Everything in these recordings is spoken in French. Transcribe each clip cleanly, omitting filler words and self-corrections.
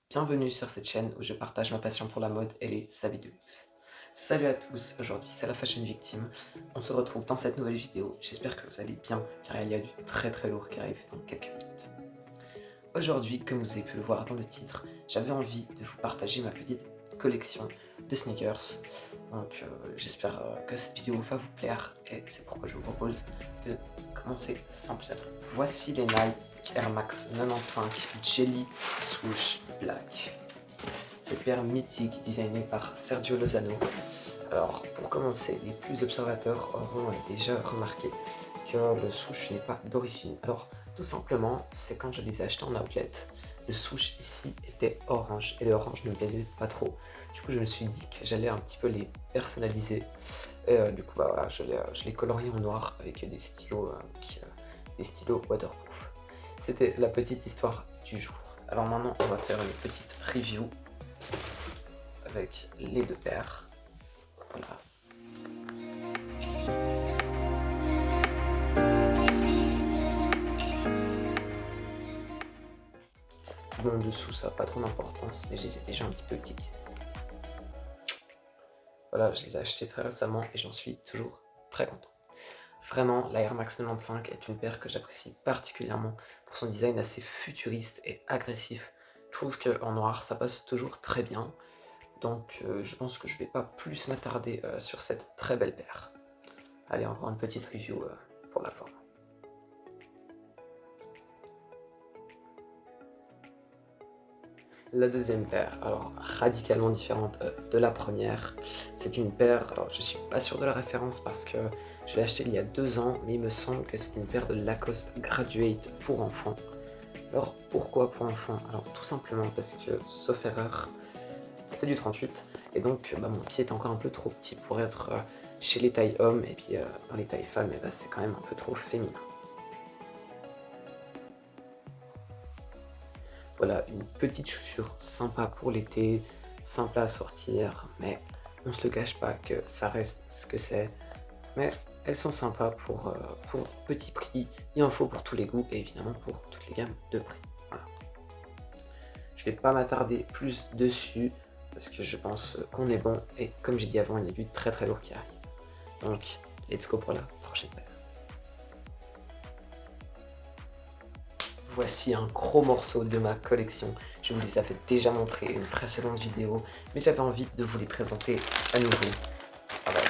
Bienvenue sur cette chaîne où je partage ma passion pour la mode et les habits de luxe. Salut à tous, aujourd'hui c'est la Fashion Victime. On se retrouve dans cette nouvelle vidéo. J'espère que vous allez bien car il y a du très lourd qui arrive dans quelques minutes. Aujourd'hui, comme vous avez pu le voir dans le titre, j'avais envie de vous partager ma petite collection de sneakers. Donc j'espère que cette vidéo va vous plaire et c'est pourquoi je vous propose de commencer simplement. Voici les Nike Air Max 95 Jelly Swoosh Black. Cette paire mythique designée par Sergio Lozano. Alors pour commencer, les plus observateurs auront déjà remarqué que le swoosh n'est pas d'origine. Alors tout simplement, c'est quand je les ai achetés en outlet, le swoosh ici était orange et le orange ne me plaisait pas trop. Du coup je me suis dit que j'allais un petit peu les personnaliser et du coup voilà, je les coloriais en noir avec des stylos, des stylos waterproof. C'était la petite histoire du jour. Alors maintenant on va faire une petite review avec les deux paires. Voilà. Bon, dessous ça n'a pas trop d'importance, mais je les ai déjà un petit peu utilisés. Voilà, je les ai achetés très récemment et j'en suis toujours très content. Vraiment, la Air Max 95 est une paire que j'apprécie particulièrement pour son design assez futuriste et agressif. Je trouve qu'en noir, ça passe toujours très bien. Donc je pense que je ne vais pas plus m'attarder sur cette très belle paire. Allez, on va voir une petite review pour la forme. La deuxième paire, alors radicalement différente de la première. C'est une paire, alors je suis pas sûr de la référence parce que je l'ai achetée il y a 2 ans, mais il me semble que c'est une paire de Lacoste Graduate pour enfants. Alors pourquoi pour enfants? Alors tout simplement parce que, sauf erreur, c'est du 38, et donc mon pied est encore un peu trop petit pour être chez les tailles hommes, et puis dans les tailles femmes, c'est quand même un peu trop féminin. Voilà, une petite chaussure sympa pour l'été, sympa à sortir, mais on se le cache pas que ça reste ce que c'est. Mais elles sont sympas pour petit prix, il en faut pour tous les goûts et évidemment pour toutes les gammes de prix. Voilà. Je vais pas m'attarder plus dessus parce que je pense qu'on est bon et comme j'ai dit avant, il y a du très lourd qui arrive. Donc, let's go pour la prochaine paire. Voici un gros morceau de ma collection. Je vous les avais déjà montré une précédente vidéo, mais j'avais envie de vous les présenter à nouveau. Voilà,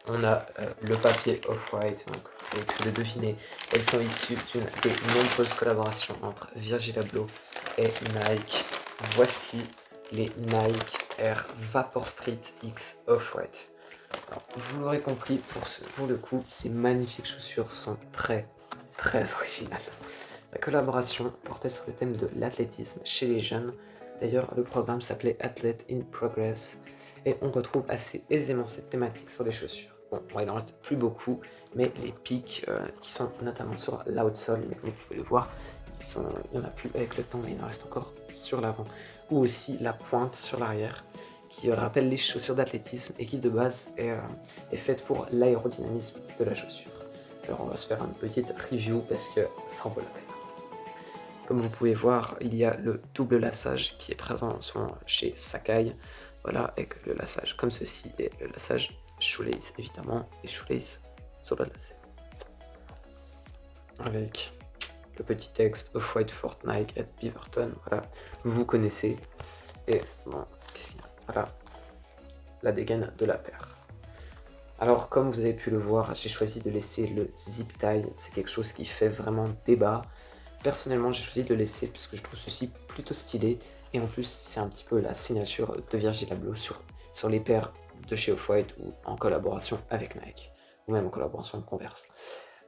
on a le papier Off-White, donc vous avez pu le deviner. Elles sont issues d'une des nombreuses collaborations entre Virgil Abloh et Nike. Voici les Nike Air Vapor Street X Off-White. Vous l'aurez compris, pour le coup, ces magnifiques chaussures sont très originales. La collaboration portait sur le thème de l'athlétisme chez les jeunes. D'ailleurs, le programme s'appelait Athlete in Progress et on retrouve assez aisément cette thématique sur les chaussures. Bon, il n'en reste plus beaucoup, mais les pics qui sont notamment sur l'outsole, mais comme vous pouvez le voir, il n'y en a plus avec le temps, mais il en reste encore sur l'avant. Ou aussi la pointe sur l'arrière, qui rappelle les chaussures d'athlétisme et qui de base est faite pour l'aérodynamisme de la chaussure. Alors on va se faire une petite review parce que ça en vaut la peine. Comme vous pouvez voir, il y a le double lassage qui est présent en ce moment chez Sacai. Voilà, avec le lassage comme ceci et le lassage shoelace, évidemment, et shoelace sur le lacet. Avec le petit texte Off-White Fortnite at Beaverton, voilà, vous connaissez. Et bon, voilà, la dégaine de la paire. Alors, comme vous avez pu le voir, j'ai choisi de laisser le zip tie, c'est quelque chose qui fait vraiment débat. Personnellement, j'ai choisi de le laisser parce que je trouve ceci plutôt stylé. Et en plus, c'est un petit peu la signature de Virgil Abloh sur les paires de chez Off-White ou en collaboration avec Nike. Ou même en collaboration avec Converse.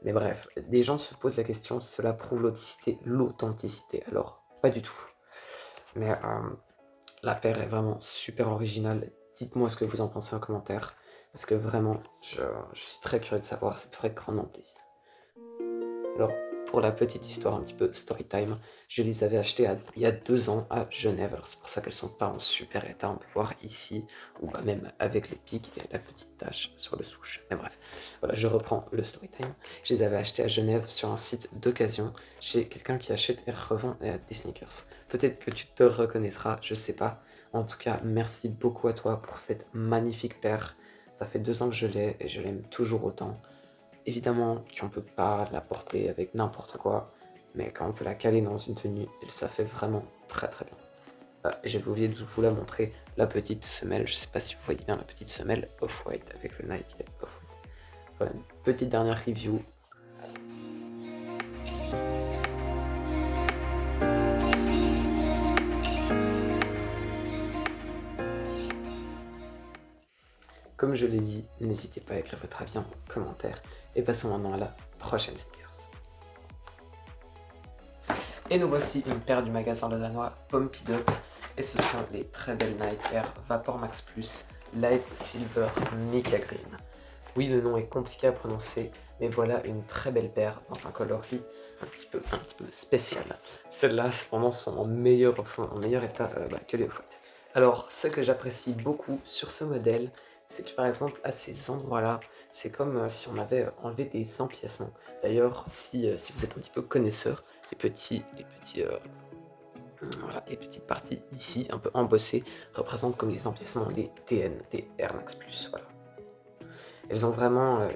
Mais bref, des gens se posent la question si cela prouve l'authenticité. Alors, pas du tout. Mais la paire est vraiment super originale. Dites-moi ce que vous en pensez en commentaire. Parce que vraiment, je suis très curieux de savoir, ça me ferait grandement plaisir. Alors, pour la petite histoire, un petit peu story time, je les avais achetées il y a 2 ans à Genève. Alors c'est pour ça qu'elles sont pas en super état. On peut voir ici, ou bah même avec les pics et la petite tache sur le souche. Mais bref, voilà, je reprends le story time. Je les avais achetées à Genève sur un site d'occasion chez quelqu'un qui achète et revend des sneakers. Peut-être que tu te reconnaîtras, je sais pas. En tout cas, merci beaucoup à toi pour cette magnifique paire. Ça fait 2 ans que je l'ai et je l'aime toujours autant. Évidemment qu'on peut pas la porter avec n'importe quoi, mais quand on peut la caler dans une tenue, ça fait vraiment très très bien. J'ai oublié de vous la montrer, la petite semelle, je sais pas si vous voyez bien la petite semelle Off-White avec le Nike Off-White. Voilà, une petite dernière review. Comme je l'ai dit, n'hésitez pas à écrire votre avis en commentaire et passons maintenant à la prochaine sneakers. Et nous voici une paire du magasin Le Danois Pompidou et ce sont les très belles Nike Air Vapor Max Plus Light Silver Mica Green. Oui, le nom est compliqué à prononcer, mais voilà une très belle paire dans un coloris un petit peu spécial. Celles-là, cependant, sont en meilleur état que les Off-White. Alors, ce que j'apprécie beaucoup sur ce modèle, c'est que par exemple, à ces endroits-là, c'est comme si on avait enlevé des empiècements. D'ailleurs, si vous êtes un petit peu connaisseur, voilà, les petites parties ici, un peu embossées, représentent comme les empiècements des TN, des Air Max Plus. Voilà. Elles ont vraiment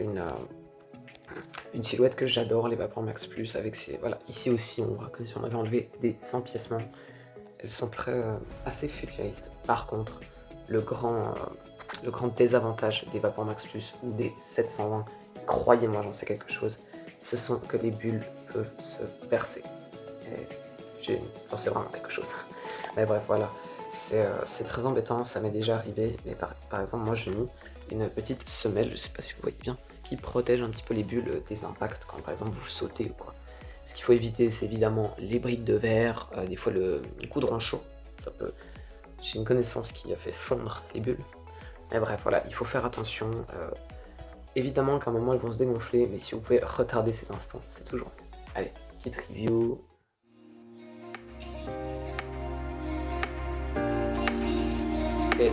une silhouette que j'adore, les Vapor Max Plus, avec ces... Voilà, ici aussi, on voit comme si on avait enlevé des empiècements. Elles sont assez futuristes. Par contre, le grand désavantage des Vapor Max Plus ou des 720, croyez-moi, j'en sais quelque chose, ce sont que les bulles peuvent se percer. J'en sais vraiment quelque chose. Mais bref, voilà. C'est très embêtant, ça m'est déjà arrivé. Mais par exemple, moi j'ai mis une petite semelle, je sais pas si vous voyez bien, qui protège un petit peu les bulles des impacts quand par exemple vous sautez ou quoi. Ce qu'il faut éviter, c'est évidemment les briques de verre, des fois le goudron chaud. Ça peut. J'ai une connaissance qui a fait fondre les bulles. Mais bref, voilà, il faut faire attention. Évidemment qu'à un moment elles vont se dégonfler, mais si vous pouvez retarder cet instant, c'est toujours mieux. Allez, petite review. Et...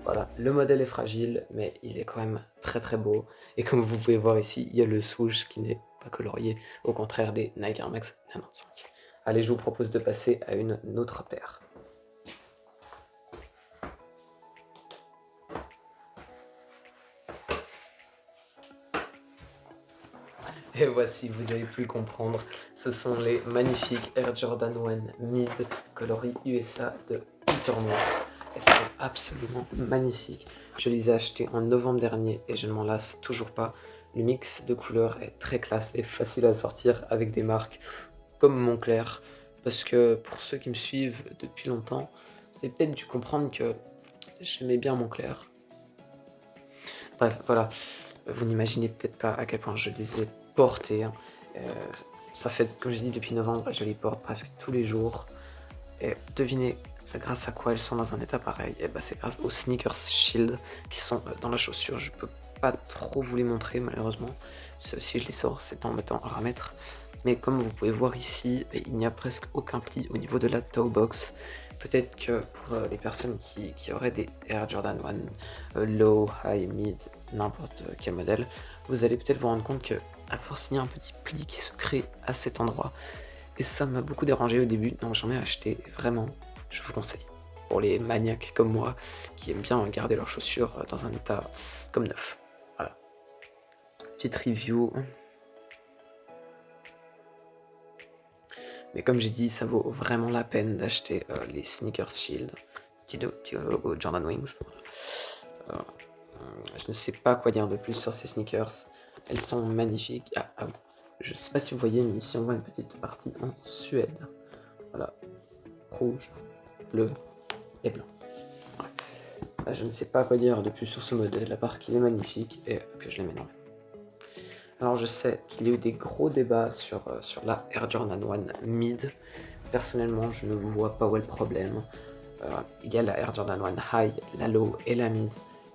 Voilà, le modèle est fragile, mais il est quand même très très beau. Et comme vous pouvez voir ici, il y a le swoosh qui n'est pas colorié, au contraire des Nike Air Max 95. Allez, je vous propose de passer à une autre paire. Et voici, vous avez pu le comprendre, ce sont les magnifiques Air Jordan 1 Mid coloris USA de Peter Moore. Elles sont absolument magnifiques. Je les ai achetées en novembre dernier et je ne m'en lasse toujours pas. Le mix de couleurs est très classe et facile à sortir avec des marques comme Moncler. Parce que pour ceux qui me suivent depuis longtemps, vous avez peut-être dû comprendre que j'aimais bien Moncler. Bref, voilà. Vous n'imaginez peut-être pas à quel point je les ai portées. Hein. Ça fait, comme je dis, depuis novembre, je les porte presque tous les jours. Et devinez grâce à quoi elles sont dans un état pareil. Et bah, c'est grâce aux Sneakers Shield qui sont dans la chaussure. Je peux pas trop vous les montrer malheureusement. Si je les sors, c'est embêtant à remettre. Mais comme vous pouvez voir ici, il n'y a presque aucun pli au niveau de la toe box. Peut-être que pour les personnes qui auraient des Air Jordan 1 low, high, mid, n'importe quel modèle, vous allez peut-être vous rendre compte que à force il y a un petit pli qui se crée à cet endroit. Et ça m'a beaucoup dérangé au début, donc j'en ai acheté, vraiment, je vous conseille. Pour les maniaques comme moi, qui aiment bien garder leurs chaussures dans un état comme neuf. Voilà. Petite review. Mais comme j'ai dit, ça vaut vraiment la peine d'acheter les Sneakers Shield. Petit logo Jordan Wings. Je ne sais pas quoi dire de plus sur ces sneakers. Elles sont magnifiques. Ah oui. Je ne sais pas si vous voyez, mais ici on voit une petite partie en Suède. Voilà. Rouge, bleu et blanc. Ouais. Je ne sais pas quoi dire de plus sur ce modèle, à part qu'il est magnifique et que je l'aime énormément. Alors je sais qu'il y a eu des gros débats sur la Air Jordan 1 Mid. Personnellement, je ne vois pas où est le problème. Il y a la Air Jordan 1 High, la Low et la Mid.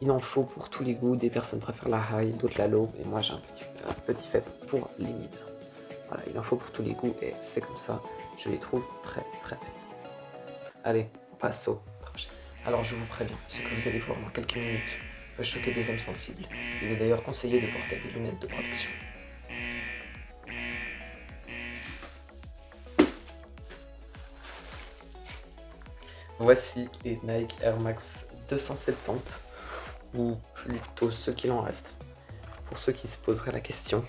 il en faut pour tous les goûts. Des personnes préfèrent la high, d'autres la low, et moi j'ai un petit fait pour les mid. Voilà, il en faut pour tous les goûts, et c'est comme ça. Je les trouve très très belles. Allez, on passe au prochain. Alors je vous préviens, ce que vous allez voir dans quelques minutes peut choquer des hommes sensibles. Il est d'ailleurs conseillé de porter des lunettes de protection. Voici les Nike Air Max 270, ou plutôt ce qu'il en reste. Pour ceux qui se poseraient la question,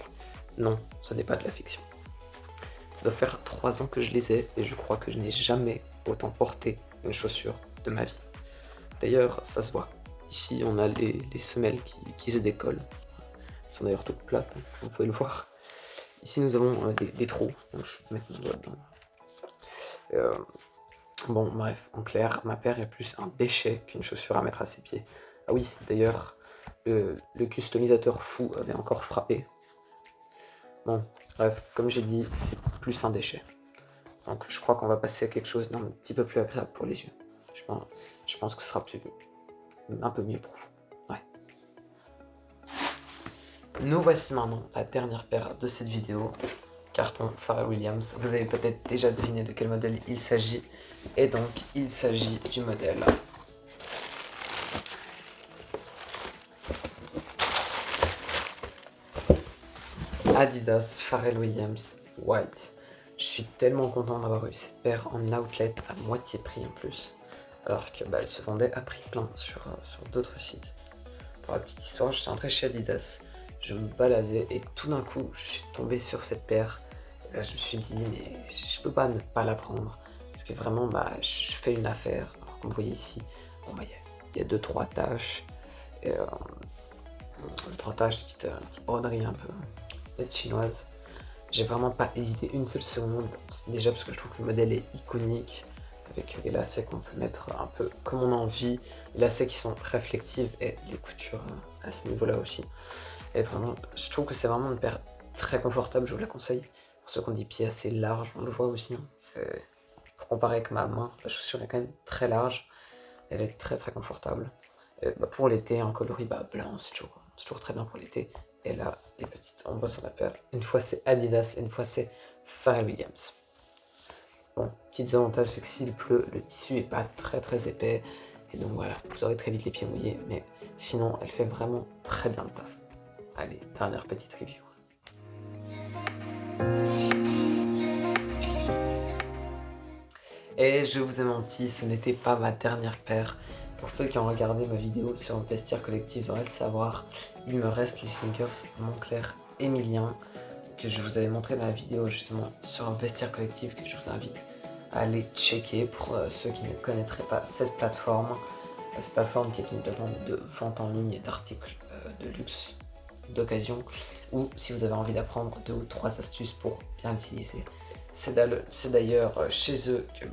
non, ce n'est pas de la fiction. Ça doit faire 3 ans que je les ai et je crois que je n'ai jamais autant porté une chaussure de ma vie. D'ailleurs, ça se voit. Ici, on a les semelles qui se décollent. Elles sont d'ailleurs toutes plates, hein, vous pouvez le voir. Ici, nous avons des trous, donc je vais mettre mon doigt dedans. Bon, bref, en clair, ma paire est plus un déchet qu'une chaussure à mettre à ses pieds. Ah oui, d'ailleurs, le customisateur fou avait encore frappé. Bon, bref, comme j'ai dit, c'est plus un déchet. Donc je crois qu'on va passer à quelque chose d'un petit peu plus agréable pour les yeux. Je pense que ce sera un peu mieux pour vous. Ouais. Nous voici maintenant la dernière paire de cette vidéo. Carton Pharrell Williams. Vous avez peut-être déjà deviné de quel modèle il s'agit. Et donc, il s'agit du modèle Adidas Pharrell Williams White. Je suis tellement content d'avoir eu cette paire en outlet à moitié prix en plus. Alors que elle se vendait à prix plein sur d'autres sites. Pour la petite histoire, je suis entré chez Adidas. Je me baladais et tout d'un coup, je suis tombé sur cette paire. Et là, je me suis dit, mais je peux pas ne pas la prendre. Parce que vraiment, je fais une affaire. Alors comme vous voyez ici, bon, il y a 2-3 taches. Et, 3 taches, petite broderie un peu chinoise. J'ai vraiment pas hésité une seule seconde. Déjà parce que je trouve que le modèle est iconique. Avec les lacets qu'on peut mettre un peu comme on a envie. Les lacets qui sont réflectifs et les coutures à ce niveau-là aussi. Et vraiment, je trouve que c'est vraiment une paire très confortable, je vous la conseille. Pour ceux qui ont des pieds assez larges, on le voit aussi. Hein. Pour comparer avec ma main, la chaussure est quand même très large. Elle est très très confortable. Et, pour l'été, en coloris blanc, c'est toujours très bien pour l'été. Et là, les petites, on voit sur la paire. Une fois c'est Adidas, et une fois c'est Pharrell Williams. Bon, petit désavantage, c'est que s'il pleut, le tissu est pas très très épais. Et donc voilà, vous aurez très vite les pieds mouillés. Mais sinon, elle fait vraiment très bien le taf. Allez, dernière petite review. Et je vous ai menti, ce n'était pas ma dernière paire. Pour ceux qui ont regardé ma vidéo sur Vestiaire Collectif devraient le savoir, il me reste les sneakers Moncler Emilien que je vous avais montré dans la vidéo justement sur Vestiaire Collectif, que je vous invite à aller checker pour ceux qui ne connaîtraient pas cette plateforme. Cette plateforme qui est une plateforme de vente en ligne d'articles de luxe, d'occasion, ou si vous avez envie d'apprendre 2 ou 3 astuces pour bien l'utiliser. C'est d'ailleurs chez eux que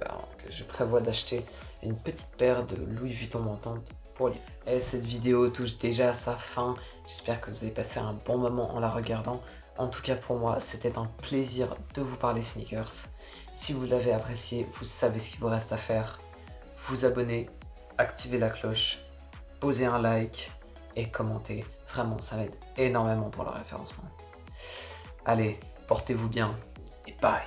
je prévois d'acheter une petite paire de Louis Vuitton montante pour l'hiver. Et cette vidéo touche déjà à sa fin. J'espère que vous avez passé un bon moment en la regardant. En tout cas pour moi, c'était un plaisir de vous parler sneakers. Si vous l'avez apprécié, vous savez ce qu'il vous reste à faire. Vous abonner, activer la cloche, poser un like et commenter. Vraiment, ça m'aide énormément pour le référencement. Allez, portez-vous bien et bye!